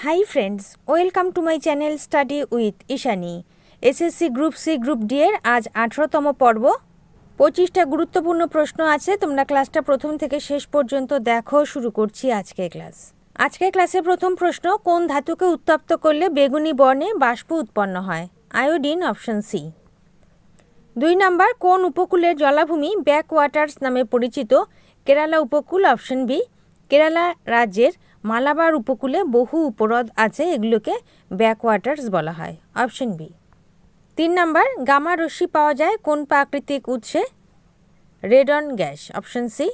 High friends, welcome to my channel study with Ishani. SSC group C group D এর আজ 18তম পর্ব। 25টা গুরুত্বপূর্ণ প্রশ্ন আছে। তোমরা ক্লাসটা প্রথম থেকে শেষ পর্যন্ত দেখো। শুরু করছি আজকের ক্লাস। আজকের ক্লাসের প্রথম প্রশ্ন, কোন ধাতুকে উত্তপ্ত করলে বেগুনি বর্ণে বাষ্প উৎপন্ন হয়? Iodine, option C. 2 নাম্বার, কোন উপকূলের জলাভূমি ব্যাক ওয়াটার্স নামে পরিচিত? কেরালা উপকূল, অপশন বি। কেরালা রাজ্যের মালাবার উপকূলে বহু উপহ্রদ আছে, এগুলোকে ব্যাক ওয়াটার্স বলা হয়, অপশন বি। 3 নাম্বার, গামা রশ্মি পাওয়া যায় কোন প্রাকৃতিক উৎসে? Radon gas, option C.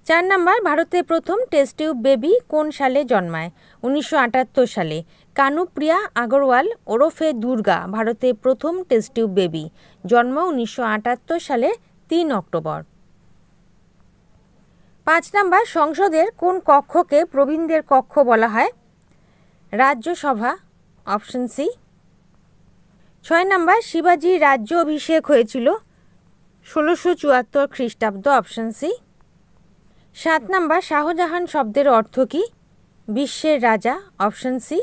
4 number, ভারতের প্রথম টেস্ট টিউব বেবি কোন সালে জন্মায়? 1978 সালে। কানুপ্রিয়া আগরওয়াল ওরফে দুর্গা ভারতের প্রথম টেস্ট টিউব বেবি, জন্ম 1978 সালের 3 অক্টোবর। 5 নাম্বার, সংসদের কোন কক্ষকে প্রবীণদের কক্ষ বলা হয়? Rajya Sabha, option C. 6 নাম্বার, শিবাজির রাজ্য অভিষেক হয়েছিল 1674 খ্রিস্টাব্দ, অপশন সি। 7 নাম্বার, শাহজাহান শব্দের অর্থ কী? বিশ্বের রাজা, অপশন সি।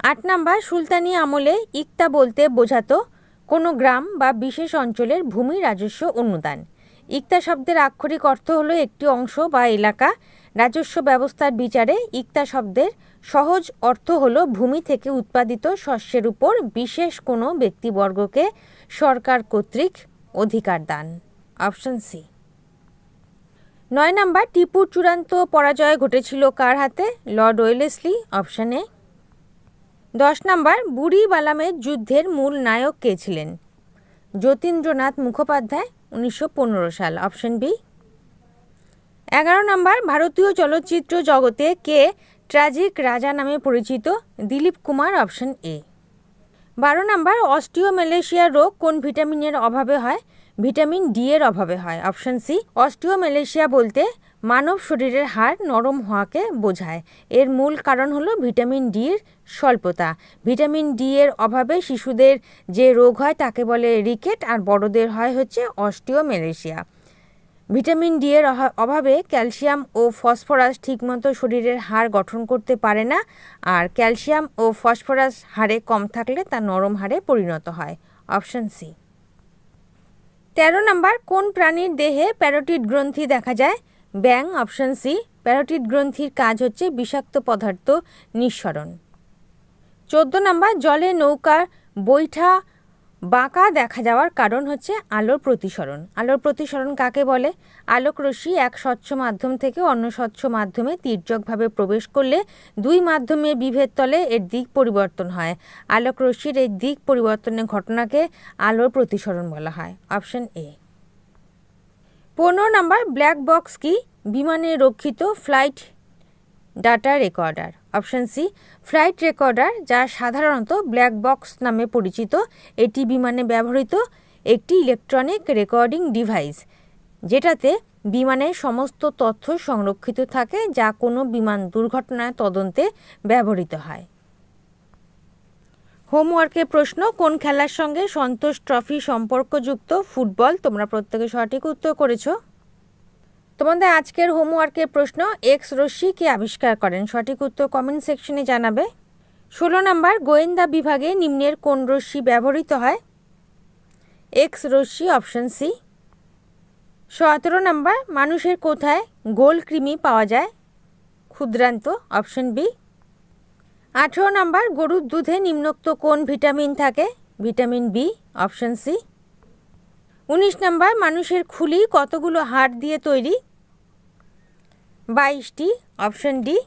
8 নাম্বার, সুলতানি আমলে ইকতা বলতে বোঝাতো কোনো গ্রাম বা বিশেষ অঞ্চলের ভূমি রাজস্ব অনুদান। ইকতা শব্দের আক্ষরিক অর্থ হলো একটি অংশ বা এলাকা। রাজস্ব ব্যবস্থার বিচারে ইকতা শব্দের সহজ অর্থ হলো ভূমি থেকে উৎপাদিত শস্যের উপর বিশেষ কোনো ব্যক্তিবর্গকে সরকার কর্তৃক অধিকার দান, অপশন সি। 9 নাম্বার, টিপুর চূড়ান্ত পরাজয় ঘটেছিল কার হাতে? Lord Wellesley, option A. 10 number, বুড়ি বালামের যুদ্ধের মূল নায়ক কে ছিলেন? যতীন্দ্রনাথ মুখোপাধ্যায়, 1915 সাল, অপশন বি। 11 নাম্বার, ভারতীয় চলচ্চিত্র জগতে কে ট্র্যাজিক রাজা নামে পরিচিত? Dilip Kumar, option A. 12 number, osteomalacia রোগ কোন ভিটামিনের অভাবে হয়? ভিটামিন ডি এর অভাবে হয়, অপশন সি। অস্টিওমেলেশিয়া বলতে মানব শরীরের হাড় নরম হওয়াকে বোঝায়। এর মূল কারণ হলো ভিটামিন ডি এর স্বল্পতা। ভিটামিন ডি এর অভাবে শিশুদের যে রোগ হয় তাকে বলে রিকেট, আর বড়দের হয় হচ্ছে অস্টিওমেলেশিয়া। ভিটামিন ডি এর অভাবে ক্যালসিয়াম ও ফসফরাস ঠিকমতো শরীরের হাড় গঠন করতে পারে না, আর ক্যালসিয়াম ও ফসফরাস হাড়ে কম থাকলে তা নরম হাড়ে পরিণত হয়, অপশন সি। 13 নাম্বার, কোন প্রাণীর দেহে প্যারোটিড গ্রন্থি দেখা যায়? ব্যাঙ, অপশন সি। প্যারোটিড গ্রন্থির কাজ হচ্ছে বিষাক্ত পদার্থ নিঃসরণ। 14 নাম্বার, জলে নৌকার বৈঠা বাঁকা দেখা যাওয়ার কারণ হচ্ছে আলোর প্রতিসরণ। আলোর প্রতিসরণ কাকে বলে? আলোক রশ্মি এক স্বচ্ছ মাধ্যম থেকে অন্য স্বচ্ছ মাধ্যমে তির্যকভাবে প্রবেশ করলে দুই মাধ্যমের বিভেদ তলে এর দিক পরিবর্তন হয়। আলোক রশ্মির এই দিক পরিবর্তনের ঘটনাকে আলোর প্রতিসরণ বলা হয়, option A. 15 number, black box কি? বিমানে রক্ষিত flight data recorder, option C. Flight recorder, যা সাধারণত ব্ল্যাক বক্স নামে পরিচিত, এটি বিমানে ব্যবহৃত একটি ইলেকট্রনিক রেকর্ডিং ডিভাইস, যেটাতে বিমানের সমস্ত তথ্য সংরক্ষিত থাকে, যা কোনো বিমান দুর্ঘটনা তদন্তে ব্যবহৃত হয়। হোমওয়ার্কের প্রশ্ন, কোন খেলার সঙ্গে সন্তোষ ট্রফি সম্পর্কযুক্ত? ফুটবল। তোমরা প্রত্যেকে সঠিক উত্তর করেছো। তোমাদের আজকের হোমওয়ার্কের প্রশ্ন, এক্স রশ্মি কে আবিষ্কার করেন? সঠিক উত্তর কমেন্ট সেকশনে জানাবে। 16 নাম্বার, গোয়েন্দা বিভাগে নিম্নের কোন রশ্মি ব্যবহৃত হয়? এক্স রশ্মি, অপশন সি। 17 নাম্বার, মানুষের কোথায় গোল কৃমি পাওয়া যায়? ক্ষুদ্রান্ত, অপশন বি। 18 নাম্বার, গরুর দুধে নিম্নোক্ত কোন ভিটামিন থাকে? Vitamin B, option C. 19 number, মানুষের খুলি কতগুলো হাড় দিয়ে তৈরি? 22টি, অপশন ডি।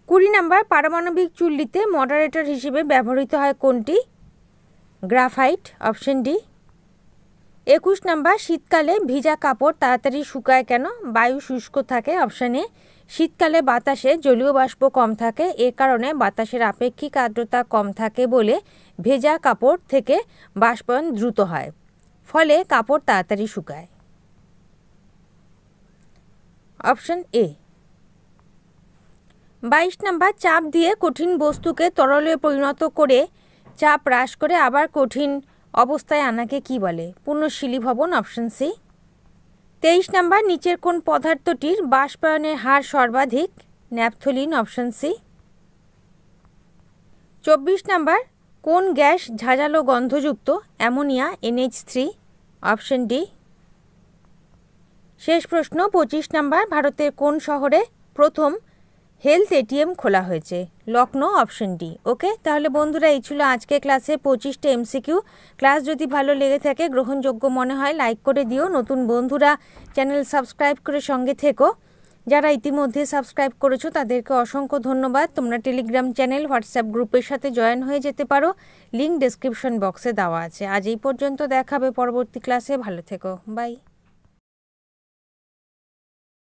20 নাম্বার, পারমাণবিক চুল্লিতে মডারেটর হিসেবে ব্যবহৃত হয় কোনটি? Graphite, option D. 21 নাম্বার, শীতকালে ভিজা কাপড় তাড়াতাড়ি শুকায় কেন? বায়ু শুষ্ক থাকে, অপশন এ। শীতকালে বাতাসে জলীয় বাষ্প কম থাকে, এ কারণে বাতাসের আপেক্ষিক আর্দ্রতা কম থাকে বলে ভেজা কাপড় থেকে বাষ্পায়ন দ্রুত হয়, ফলে কাপড় তাড়াতাড়ি শুকায়, অপশন এ। 22 নাম্বার, চাপ দিয়ে কঠিন বস্তুকে তরলে পরিণত করে চাপ হ্রাস করে আবার কঠিন অবস্থায় আনাকে কি বলে? পুনঃশীলীভবন, অপশন সি। 23 নাম্বার, নিচের কোন পদার্থটির বাষ্পায়নের হার সর্বাধিক? Naphthalene option C. 24 নাম্বার, কোন গ্যাস ঝাঁঝালো গন্ধযুক্ত? Ammonia, NH3, option D. শেষ প্রশ্ন 25 নাম্বার, ভারতের কোন শহরে প্রথম হেলথ ATM খোলা হয়েছে? Lucknow, option D. ওকে, তাহলে বন্ধুরা এই ছিল আজকে ক্লাসে 25টা MCQ। ক্লাস যদি ভালো লেগে থাকে, গ্রহণযোগ্য মনে হয়, লাইক করে দিও। নতুন বন্ধুরা চ্যানেল সাবস্ক্রাইব করে সঙ্গে থেকো। যারা ইতিমধ্যে সাবস্ক্রাইব করেছো তাদেরকে অসংখ্য ধন্যবাদ। তোমরা টেলিগ্রাম চ্যানেল, হোয়াটসঅ্যাপ গ্রুপের সাথে জয়েন হয়ে যেতে পারো, লিঙ্ক ডেসক্রিপশন বক্সে দেওয়া আছে। আজ এই পর্যন্ত, দেখাবে পরবর্তী ক্লাসে। ভালো থেকো, বাই।